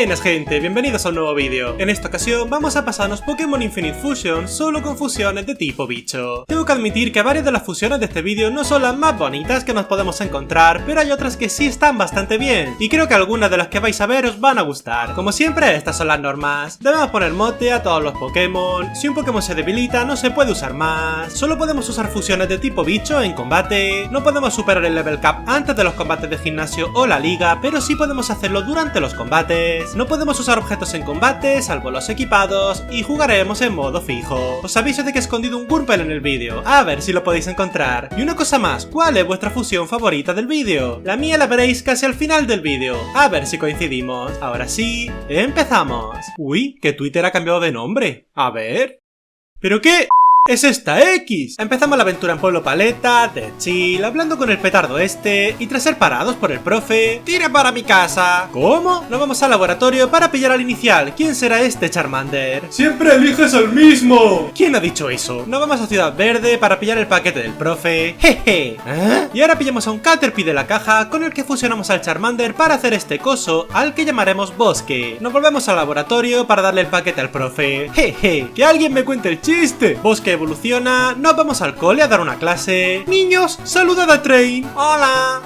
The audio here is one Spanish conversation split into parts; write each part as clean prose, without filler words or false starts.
Buenas gente, bienvenidos a un nuevo vídeo. En esta ocasión vamos a pasarnos Pokémon Infinite Fusion solo con fusiones de tipo bicho. Tengo que admitir que varias de las fusiones de este vídeo no son las más bonitas que nos podemos encontrar, pero hay otras que sí están bastante bien, y creo que algunas de las que vais a ver os van a gustar. Como siempre, estas son las normas. Debemos poner mote a todos los Pokémon. Si un Pokémon se debilita no se puede usar más. Solo podemos usar fusiones de tipo bicho en combate. No podemos superar el level cap antes de los combates de gimnasio o la liga, pero sí podemos hacerlo durante los combates. No podemos usar objetos en combate, salvo los equipados, y jugaremos en modo fijo. Os aviso de que he escondido un Wurmple en el vídeo, a ver si lo podéis encontrar. Y una cosa más, ¿cuál es vuestra fusión favorita del vídeo? La mía la veréis casi al final del vídeo, a ver si coincidimos. Ahora sí, empezamos. Uy, que Twitter ha cambiado de nombre. A ver... ¿Pero qué...? ¡Es esta X! Empezamos la aventura en Pueblo Paleta, de chill, hablando con el petardo este, y tras ser parados por el profe, ¡tira para mi casa! ¿Cómo? Nos vamos al laboratorio para pillar al inicial. ¿Quién será este Charmander? ¡Siempre eliges al mismo! ¿Quién ha dicho eso? Nos vamos a Ciudad Verde para pillar el paquete del profe. ¡Jeje! ¿Eh? Y ahora pillamos a un Caterpie de la caja con el que fusionamos al Charmander para hacer este coso, al que llamaremos Bosque. Nos volvemos al laboratorio para darle el paquete al profe. ¡Jeje! ¡Que alguien me cuente el chiste! Bosque evoluciona, nos vamos al cole a dar una clase. Niños, saludad a Train. Hola.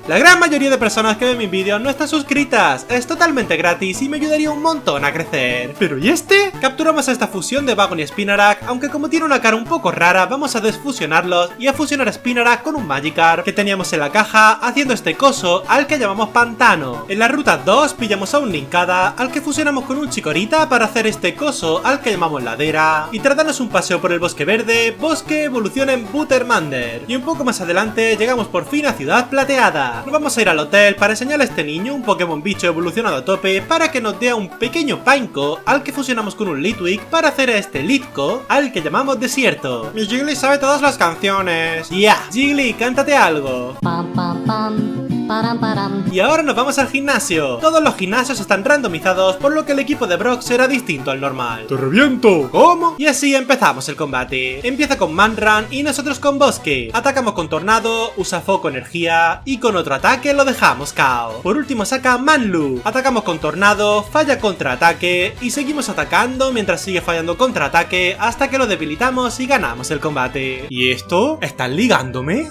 La gran mayoría de personas que ven mis vídeos no están suscritas, es totalmente gratis y me ayudaría un montón a crecer. ¿Pero y este? Capturamos a esta fusión de Bagon y Spinarak, aunque como tiene una cara un poco rara, vamos a desfusionarlos y a fusionar a Spinarak con un Magikarp que teníamos en la caja, haciendo este coso al que llamamos Pantano. En la ruta 2 pillamos a un Nincada, al que fusionamos con un Chikorita para hacer este coso al que llamamos Ladera. Y tras darnos un paseo por el Bosque Verde, Bosque evoluciona en Buttermander. Y un poco más adelante llegamos por fin a Ciudad Plateada. Nos vamos a ir al hotel para enseñarle a este niño un Pokémon bicho evolucionado a tope para que nos dé a un pequeño Pineco al que fusionamos con un Litwick para hacer a este Litco al que llamamos Desierto. Mi Jiggly sabe todas las canciones. Ya, Jiggly, cántate algo. Pam, pam, pam. Param, param. Y ahora nos vamos al gimnasio. Todos los gimnasios están randomizados, por lo que el equipo de Brock será distinto al normal. ¡Te reviento! ¿Cómo? Y así empezamos el combate. Empieza con Manran y nosotros con Bosque. Atacamos con Tornado, usa Foco Energía y con otro ataque lo dejamos KO. Por último saca Manlu. Atacamos con Tornado, falla contraataque y seguimos atacando mientras sigue fallando contraataque hasta que lo debilitamos y ganamos el combate. ¿Y esto? ¿Están ligándome?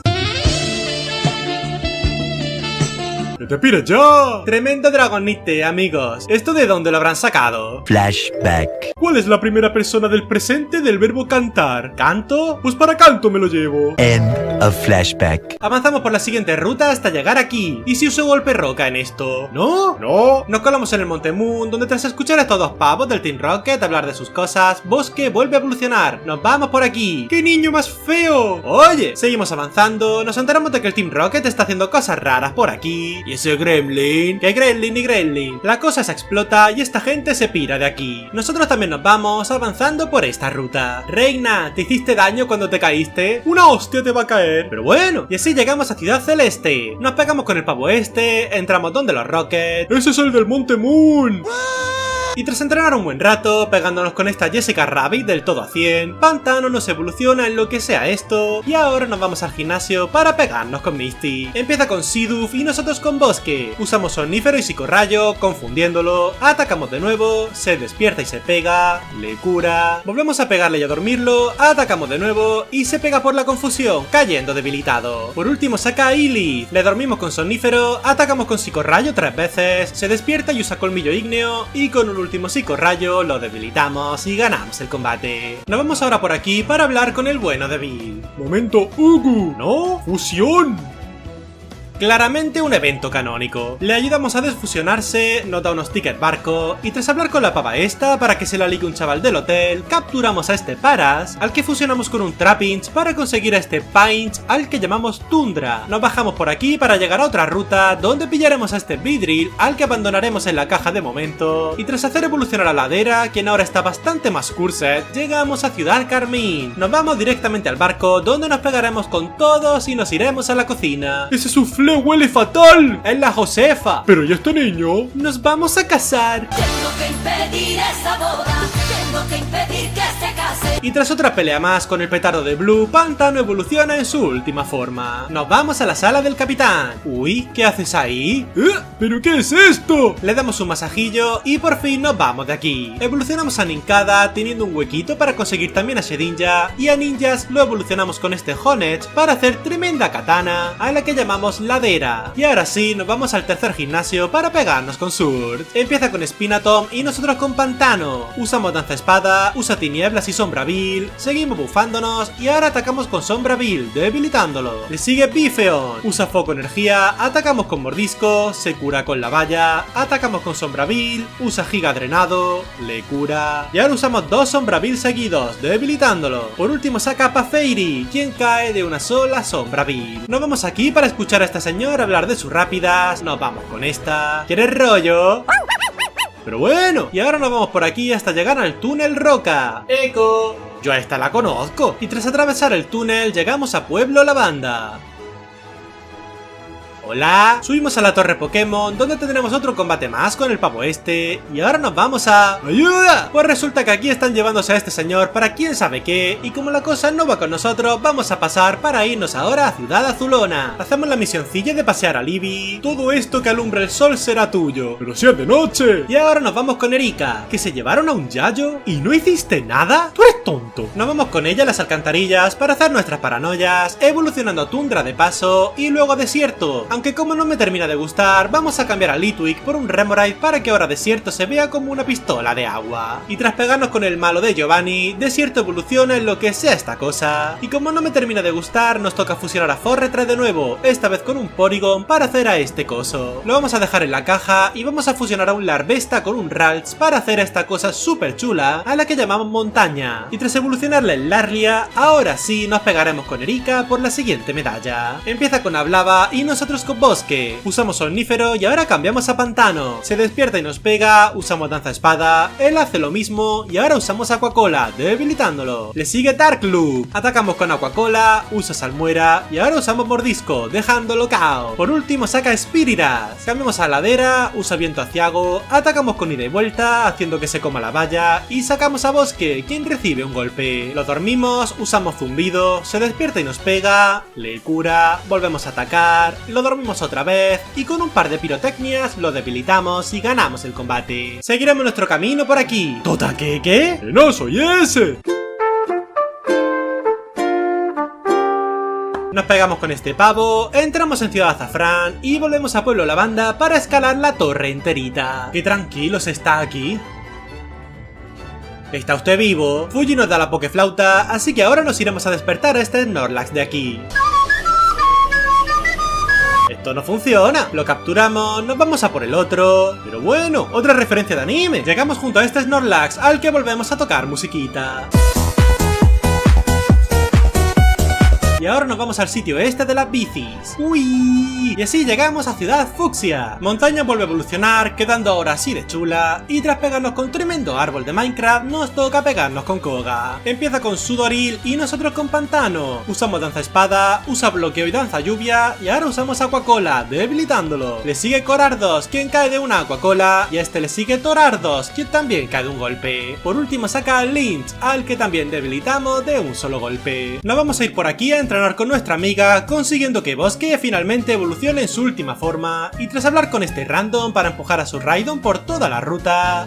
¡Que te pires ya! Tremendo Dragonite, amigos. ¿Esto de dónde lo habrán sacado? Flashback. ¿Cuál es la primera persona del presente del verbo cantar? ¿Canto? Pues para canto me lo llevo. End of flashback. Avanzamos por la siguiente ruta hasta llegar aquí. ¿Y si uso golpe roca en esto? ¿No? ¡No! Nos colamos en el Monte Moon, donde tras escuchar a estos dos pavos del Team Rocket hablar de sus cosas, Bosque vuelve a evolucionar. ¡Nos vamos por aquí! ¡Qué niño más feo! Oye, seguimos avanzando, nos enteramos de que el Team Rocket está haciendo cosas raras por aquí. ¿Y ese Gremlin? ¿Qué Gremlin ni Gremlin? La cosa se explota y esta gente se pira de aquí. Nosotros también nos vamos avanzando por esta ruta. Reina, ¿te hiciste daño cuando te caíste? Una hostia te va a caer. Pero bueno, y así llegamos a Ciudad Celeste. Nos pegamos con el pavo este, entramos donde los Rockets. ¡Ese es el del Monte Moon! Y tras entrenar un buen rato, pegándonos con esta Jessica Rabbit del todo a 100, Pantano nos evoluciona en lo que sea esto, y ahora nos vamos al gimnasio para pegarnos con Misty. Empieza con Sidoof y nosotros con Bosque. Usamos Somnífero y Psicorrayo, confundiéndolo, atacamos de nuevo, se despierta y se pega, le cura, volvemos a pegarle y a dormirlo, atacamos de nuevo y se pega por la confusión, cayendo debilitado. Por último saca a Ilith, le dormimos con Somnífero, atacamos con Psicorrayo 3 veces, se despierta y usa Colmillo Ígneo, y con un último Psicorrayo lo debilitamos y ganamos el combate. Nos vamos ahora por aquí para hablar con el bueno de Bill. Momento Ugu, ¿no? ¡Fusión! Claramente un evento canónico. Le ayudamos a desfusionarse, nos da unos tickets barco, y tras hablar con la pava esta para que se la ligue un chaval del hotel, capturamos a este Paras, al que fusionamos con un Trapinch para conseguir a este Pinch, al que llamamos Tundra. Nos bajamos por aquí para llegar a otra ruta, donde pillaremos a este Vidril, al que abandonaremos en la caja de momento, y tras hacer evolucionar a Ladera, quien ahora está bastante más cursed, llegamos a Ciudad Carmín. Nos vamos directamente al barco, donde nos pegaremos con todos y nos iremos a la cocina. ¡Ese soufflé huele fatal! ¡Es la Josefa! Pero ¿y este niño? ¡Nos vamos a casar! Tengo que impedir esa boda, tengo que impedir que se case. Y tras otra pelea más con el petardo de Blue, Pantano evoluciona en su última forma. Nos vamos a la sala del capitán. Uy, ¿qué haces ahí? ¿Pero qué es esto? Le damos un masajillo y por fin nos vamos de aquí. Evolucionamos a Ninkada teniendo un huequito para conseguir también a Shedinja, y a Ninjas lo evolucionamos con este Honech para hacer tremenda katana a la que llamamos Ladera. Y ahora sí, nos vamos al tercer gimnasio para pegarnos con Surge. Empieza con Spinatom y nosotros con Pantano. Usamos Danza Espada, usa Tinieblas y Sombrabil, seguimos bufándonos y ahora atacamos con Sombrabil, debilitándolo. Le sigue Bifeon, usa Foco Energía, atacamos con Mordisco, se cura con la valla, atacamos con Sombrabil, usa Giga Drenado, le cura. Y ahora usamos dos Sombrabil seguidos, debilitándolo. Por último saca Pafeiri, quien cae de una sola Sombrabil. Nos vamos aquí para escuchar a esta señora hablar de sus rápidas. Nos vamos con esta. ¿Quieres rollo? Pero bueno, y ahora nos vamos por aquí hasta llegar al túnel Roca. ¡Eco! Yo a esta la conozco. Y tras atravesar el túnel llegamos a Pueblo Lavanda. Hola, subimos a la torre Pokémon, donde tendremos otro combate más con el pavo este, y ahora nos vamos a... ¡Ayuda! Pues resulta que aquí están llevándose a este señor para quién sabe qué, y como la cosa no va con nosotros, vamos a pasar para irnos ahora a Ciudad Azulona. Hacemos la misioncilla de pasear a Libby. Todo esto que alumbra el sol será tuyo. ¡Pero si es de noche! Y ahora nos vamos con Erika, que se llevaron a un Yayo y no hiciste nada. ¡Tú eres tonto! Nos vamos con ella a las alcantarillas para hacer nuestras paranoias, evolucionando a Tundra de paso y luego a Desierto. Aunque como no me termina de gustar, vamos a cambiar a Litwick por un Remoraid para que ahora Desierto se vea como una pistola de agua. Y tras pegarnos con el malo de Giovanni, Desierto evoluciona en lo que sea esta cosa. Y como no me termina de gustar, nos toca fusionar a Forretress de nuevo, esta vez con un Porygon para hacer a este coso. Lo vamos a dejar en la caja y vamos a fusionar a un Larvesta con un Ralts para hacer esta cosa súper chula a la que llamamos Montaña. Y tras evolucionarla en Larlia, ahora sí nos pegaremos con Erika por la siguiente medalla. Empieza con Ablava y nosotros con Bosque. Usamos Omnífero y ahora cambiamos a Pantano. Se despierta y nos pega, usamos Danza Espada, él hace lo mismo y ahora usamos Aquacola, debilitándolo. Le sigue Darkloop, atacamos con Aquacola, usa Salmuera y ahora usamos Mordisco, dejándolo KO. Por último saca Spiriras, cambiamos a Ladera, usa Viento Aciago, atacamos con ida y vuelta, haciendo que se coma la valla y sacamos a Bosque, quien recibe un golpe. Lo dormimos, usamos Zumbido, se despierta y nos pega, le cura, volvemos a atacar, lo dormimos otra vez y con un par de pirotecnias lo debilitamos y ganamos el combate. Seguiremos nuestro camino por aquí. ¿Tota qué? ¡Que no soy ese! Nos pegamos con este pavo, entramos en Ciudad Azafrán y volvemos a Pueblo Lavanda para escalar la torre enterita. ¡Qué tranquilos está aquí! ¿Está usted vivo? Fuji nos da la Pokeflauta, así que ahora nos iremos a despertar a este Snorlax de aquí. Esto no funciona, lo capturamos, nos vamos a por el otro. Pero bueno, otra referencia de anime. Llegamos junto a este Snorlax al que volvemos a tocar musiquita. Y ahora nos vamos al sitio este de las bicis. ¡Uy! Y así llegamos a Ciudad Fucsia. Montaña vuelve a evolucionar, quedando ahora así de chula. Y tras pegarnos con tremendo árbol de Minecraft, nos toca pegarnos con Koga. Empieza con Sudoril y nosotros con Pantano. Usamos Danza Espada, usa Bloqueo y Danza Lluvia. Y ahora usamos Aquacola, debilitándolo. Le sigue Corardos, quien cae de una Aquacola. Y a este le sigue Torardos, quien también cae de un golpe. Por último saca a Lynch, al que también debilitamos de un solo golpe. Nos vamos a ir por aquí a entrenar con nuestra amiga, consiguiendo que Bosque finalmente evolucione en su última forma, y tras hablar con este random para empujar a su Raidon por toda la ruta,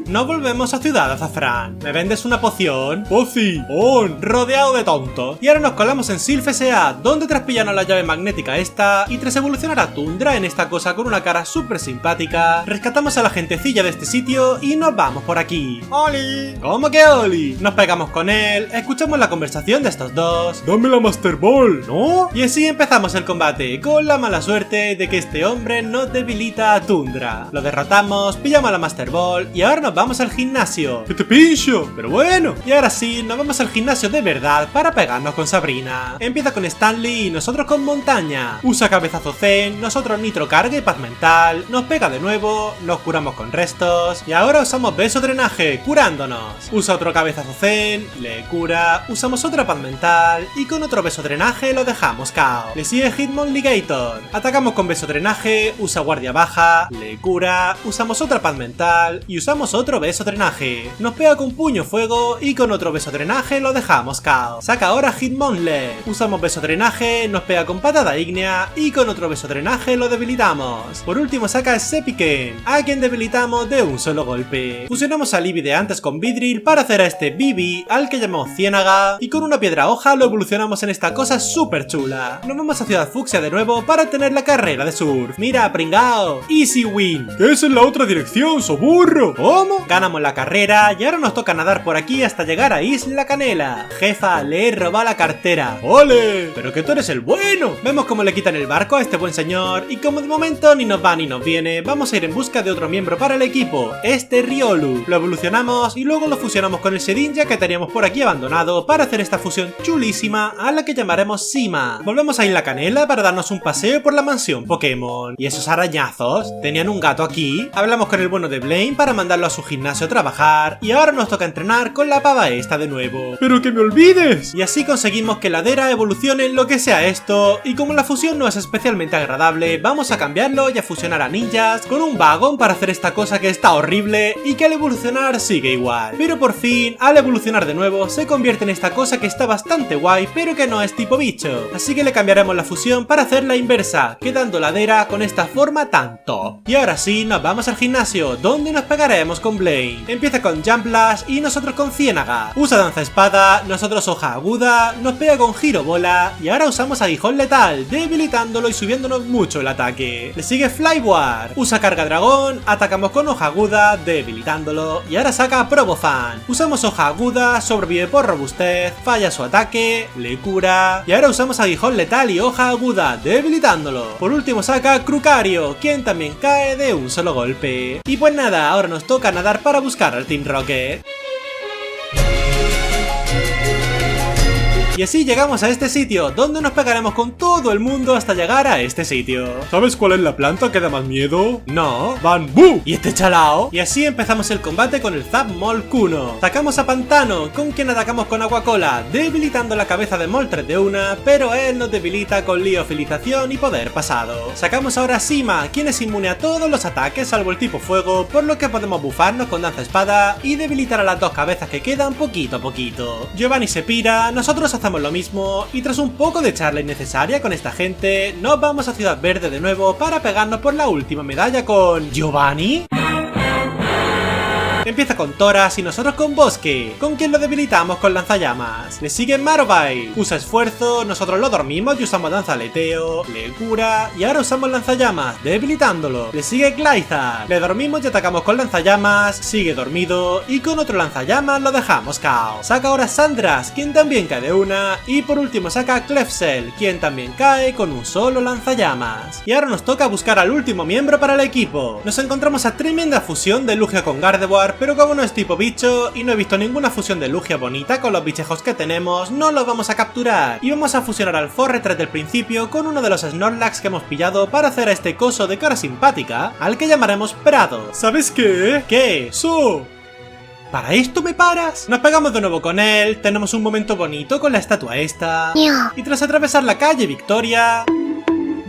nos volvemos a Ciudad Azafrán. ¿Me vendes una poción? ¡Poción! Rodeado de tontos. Y ahora nos colamos en Silph S.A., donde tras pillarnos la llave magnética esta, y tras evolucionar a Tundra en esta cosa con una cara súper simpática, rescatamos a la gentecilla de este sitio y nos vamos por aquí. ¡Oli! ¿Cómo que Oli? Nos pegamos con él, escuchamos la conversación de estos dos. ¡Dame la Master Ball! ¿No? Y así empezamos el combate, con la mala suerte de que este hombre nos debilita a Tundra. Lo derrotamos, pillamos la Master Ball y ahora nos vamos al gimnasio. ¡Que te pincho! Pero bueno, y ahora sí, nos vamos al gimnasio de verdad para pegarnos con Sabrina. Empieza con Stanley y nosotros con Montaña. Usa Cabezazo Zen, nosotros Nitro Carga y Paz Mental. Nos pega de nuevo, nos curamos con restos. Y ahora usamos Beso Drenaje, curándonos. Usa otro Cabezazo Zen, le cura. Usamos otra Paz Mental y con otro Beso Drenaje lo dejamos KO. Le sigue Hitmonligator. Atacamos con Beso Drenaje, usa Guardia Baja, le cura. Usamos otra Paz Mental y usamos otra otro beso drenaje. Nos pega con puño fuego y con otro beso drenaje lo dejamos KO. Saca ahora Hitmonlee. Usamos beso drenaje, nos pega con patada ígnea y con otro beso drenaje lo debilitamos. Por último saca Sepiken, a quien debilitamos de un solo golpe. Fusionamos a Libby de antes con Vidril para hacer a este Bibi, al que llamamos Ciénaga, y con una piedra hoja lo evolucionamos en esta cosa súper chula. Nos vamos a Ciudad Fucsia de nuevo para tener la carrera de surf. Mira, pringao, easy win. ¿Qué es en la otra dirección, soburro? ¿Cómo? Ganamos la carrera y ahora nos toca nadar por aquí hasta llegar a Isla Canela. Jefa, le he robado la cartera. ¡Ole! Pero que tú eres el bueno. Vemos cómo le quitan el barco a este buen señor y como de momento ni nos va ni nos viene, vamos a ir en busca de otro miembro para el equipo, este Riolu. Lo evolucionamos y luego lo fusionamos con el Shedinja que teníamos por aquí abandonado para hacer esta fusión chulísima a la que llamaremos Sima. Volvemos a Isla Canela para darnos un paseo por la mansión Pokémon. ¿Y esos arañazos? ¿Tenían un gato aquí? Hablamos con el bueno de Blaine para mandarlo a su gimnasio a trabajar y ahora nos toca entrenar con la pava esta de nuevo. ¡Pero que me olvides! Y así conseguimos que la Dera evolucione en lo que sea esto, y como la fusión no es especialmente agradable, vamos a cambiarlo y a fusionar a ninjas con un Bagon para hacer esta cosa que está horrible y que al evolucionar sigue igual. Pero por fin, al evolucionar de nuevo, se convierte en esta cosa que está bastante guay, pero que no es tipo bicho. Así que le cambiaremos la fusión para hacer la inversa, quedando la Dera con esta forma tan top. Y ahora sí, nos vamos al gimnasio, donde nos pegaremos con Blaine. Empieza con Jump Blast y nosotros con Ciénaga. Usa danza espada, nosotros hoja aguda, nos pega con giro bola y ahora usamos aguijón letal, debilitándolo y subiéndonos mucho el ataque. Le sigue Flyward, usa carga dragón, atacamos con hoja aguda, debilitándolo y ahora saca Probofan. Usamos hoja aguda, sobrevive por robustez, falla su ataque, le cura y ahora usamos aguijón letal y hoja aguda, debilitándolo. Por último saca Krukario, quien también cae de un solo golpe. Y pues nada, ahora nos toca nadar para buscar al Team Rocket. Y así llegamos a este sitio, donde nos pegaremos con todo el mundo hasta llegar a este sitio. ¿Sabes cuál es la planta que da más miedo? No. ¡Bambú! ¿Y este chalao? Y así empezamos el combate con el Zapmol Kuno. Sacamos a Pantano, con quien atacamos con Agua Cola, debilitando la cabeza de Moltres de una, pero él nos debilita con liofilización y poder pasado. Sacamos ahora a Sima, quien es inmune a todos los ataques salvo el tipo fuego, por lo que podemos bufarnos con danza espada y debilitar a las dos cabezas que quedan poquito a poquito. Giovanni se pira, nosotros hacemos lo mismo y tras un poco de charla innecesaria con esta gente, nos vamos a Ciudad Verde de nuevo para pegarnos por la última medalla con... ¿Giovanni? Empieza con Toras y nosotros con Bosque, con quien lo debilitamos con lanzallamas. Le sigue Marvile, usa esfuerzo, nosotros lo dormimos y usamos danza aleteo, le cura y ahora usamos lanzallamas, debilitándolo. Le sigue Glyzar, le dormimos y atacamos con lanzallamas, sigue dormido y con otro lanzallamas lo dejamos KO. Saca ahora Sandras, quien también cae de una, y por último saca Clefcel, quien también cae con un solo lanzallamas. Y ahora nos toca buscar al último miembro para el equipo. Nos encontramos a tremenda fusión de Lugia con Gardevoir, pero como no es tipo bicho y no he visto ninguna fusión de Lugia bonita con los bichejos que tenemos, no los vamos a capturar. Y vamos a fusionar al Forretress del principio con uno de los Snorlax que hemos pillado para hacer a este coso de cara simpática, al que llamaremos Prado. ¿Sabes qué? ¿Qué? ¿Para esto me paras? Nos pegamos de nuevo con él, tenemos un momento bonito con la estatua esta, y tras atravesar la calle Victoria...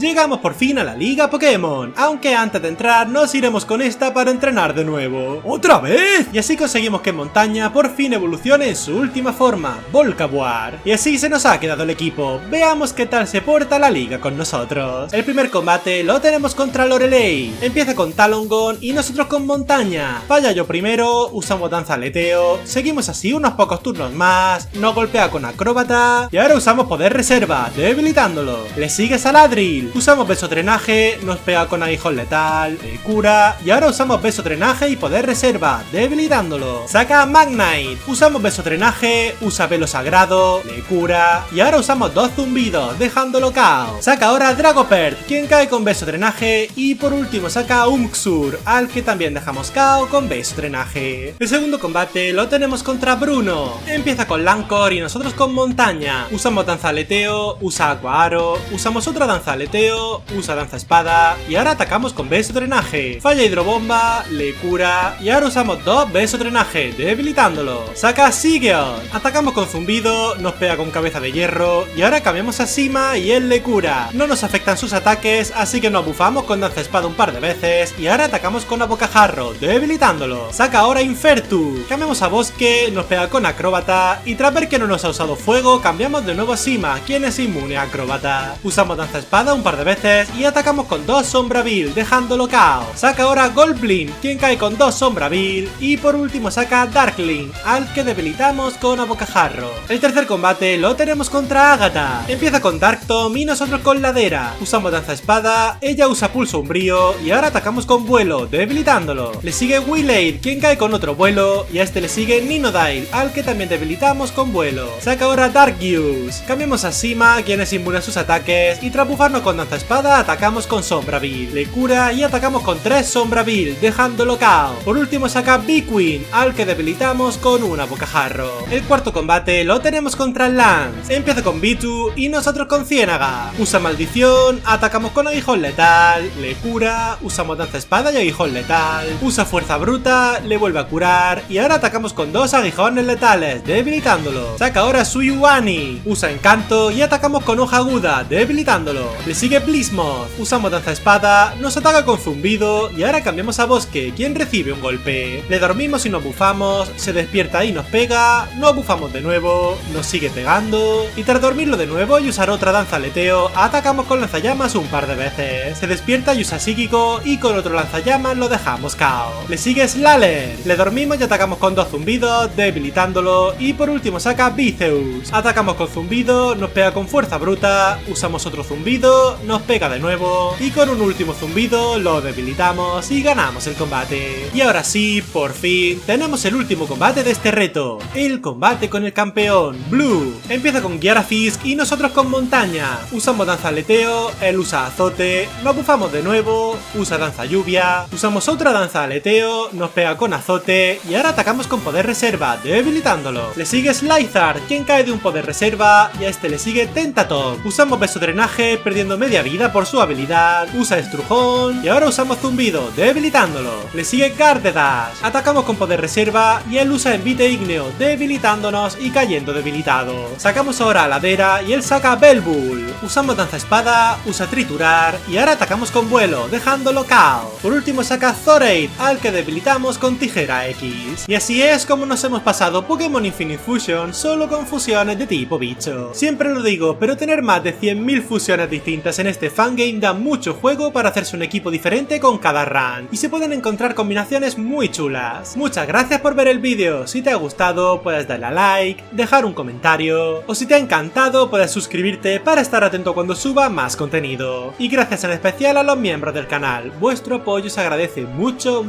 llegamos por fin a la Liga Pokémon, aunque antes de entrar nos iremos con esta para entrenar de nuevo. ¿Otra vez? Y así conseguimos que Montaña por fin evolucione en su última forma, Volcabuar. Y así se nos ha quedado el equipo, veamos qué tal se porta la liga con nosotros. El primer combate lo tenemos contra Lorelei, empieza con Talongon y nosotros con Montaña. Falla yo primero, usamos danza aleteo, seguimos así unos pocos turnos más, nos golpea con Acróbata y ahora usamos poder reserva, debilitándolo. Le sigue Saladril. Usamos beso drenaje, nos pega con aguijón letal, le cura y ahora usamos beso drenaje y poder reserva, debilitándolo. Saca a Magnite, usamos beso drenaje, usa velo sagrado, le cura y ahora usamos dos zumbidos, dejándolo KO. Saca ahora a Dragopert, quien cae con beso drenaje y por último saca a Umbxur, al que también dejamos KO con beso drenaje. El segundo combate lo tenemos contra Bruno, empieza con Lancor y nosotros con Montaña. Usamos danza aleteo, usa Aqua Aro, usamos otra danza aleteo aleteo, usa danza espada y ahora atacamos con beso drenaje. Falla hidrobomba, le cura y ahora usamos 2 beso drenaje, debilitándolo. Saca Sigeon, atacamos con zumbido, nos pega con cabeza de hierro y ahora cambiamos a Sima y él le cura. No nos afectan sus ataques, así que nos bufamos con danza espada un par de veces y ahora atacamos con a bocajarro, debilitándolo. Saca ahora Infertu, cambiamos a bosque, nos pega con acróbata y tras ver que no nos ha usado fuego, cambiamos de nuevo a Sima, quien es inmune a acróbata. Usamos danza espada un par de veces y atacamos con 2 sombra vil, dejándolo KO. Saca ahora Goldblin, quien cae con 2 sombra vil y por último saca Darkling, al que debilitamos con a bocajarro. El tercer combate lo tenemos contra Agatha. Empieza con Darktom y nosotros con ladera. Usamos danza espada, ella usa pulso umbrío y ahora atacamos con vuelo, debilitándolo. Le sigue Willade, quien cae con otro vuelo y a este le sigue Ninodile, al que también debilitamos con vuelo. Saca ahora Darkuse. Cambiamos a Sima, quien es inmune a sus ataques y tras bufarnos con danza espada atacamos con sombra vil. Le cura y atacamos con 3 sombra vil, dejándolo KO. Por último saca Bqueen, al que debilitamos con una bocajarro. El cuarto combate lo tenemos contra Lance. Empieza con Bitu y nosotros con Ciénaga. Usa maldición, atacamos con aguijón letal, le cura, usamos danza espada y aguijón letal. Usa fuerza bruta, le vuelve a curar y ahora atacamos con 2 aguijones letales, debilitándolo. Saca ahora Suyuani, usa encanto y atacamos con hoja aguda, debilitándolo. Le sigue Blizzmoth, usamos danza espada, nos ataca con zumbido y ahora cambiamos a bosque, quien recibe un golpe. Le dormimos y nos bufamos, se despierta y nos pega, nos bufamos de nuevo, nos sigue pegando y tras dormirlo de nuevo y usar otra danza aleteo, atacamos con lanzallamas un par de veces. Se despierta y usa psíquico y con otro lanzallamas lo dejamos KO. Le sigue Slaller, le dormimos y atacamos con 2 zumbidos, debilitándolo y por último saca Vizeus. Atacamos con zumbido, nos pega con fuerza bruta, usamos otro zumbido, nos pega de nuevo y con un último zumbido lo debilitamos y ganamos el combate. Y ahora sí, por fin, tenemos el último combate de este reto, el combate con el campeón, Blue. Empieza con Giara Fisk y nosotros con montaña. Usamos danza aleteo, él usa azote, nos bufamos de nuevo, usa danza lluvia, usamos otra danza aleteo, nos pega con azote y ahora atacamos con poder reserva, debilitándolo. Le sigue Slythar, quien cae de un poder reserva y a este le sigue Tentatok. Usamos beso drenaje, perdiendo media vida por su habilidad, usa estrujón y ahora usamos zumbido, debilitándolo. Le sigue Gardedash, atacamos con poder reserva y él usa envite ígneo, debilitándonos y cayendo debilitado. Sacamos ahora a ladera y él saca Belbull. Usamos danza espada, usa triturar y ahora atacamos con vuelo, dejándolo KO. Por último saca Zoraid, al que debilitamos con tijera X. Y así es como nos hemos pasado Pokémon Infinite Fusion solo con fusiones de tipo bicho. Siempre lo digo, pero tener más de 100.000 fusiones distintas en este fangame da mucho juego para hacerse un equipo diferente con cada run, y se pueden encontrar combinaciones muy chulas. Muchas gracias por ver el vídeo. Si te ha gustado puedes darle a like, dejar un comentario, o si te ha encantado puedes suscribirte para estar atento cuando suba más contenido. Y gracias en especial a los miembros del canal, vuestro apoyo se agradece mucho.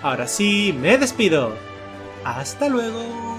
Ahora sí, me despido. Hasta luego.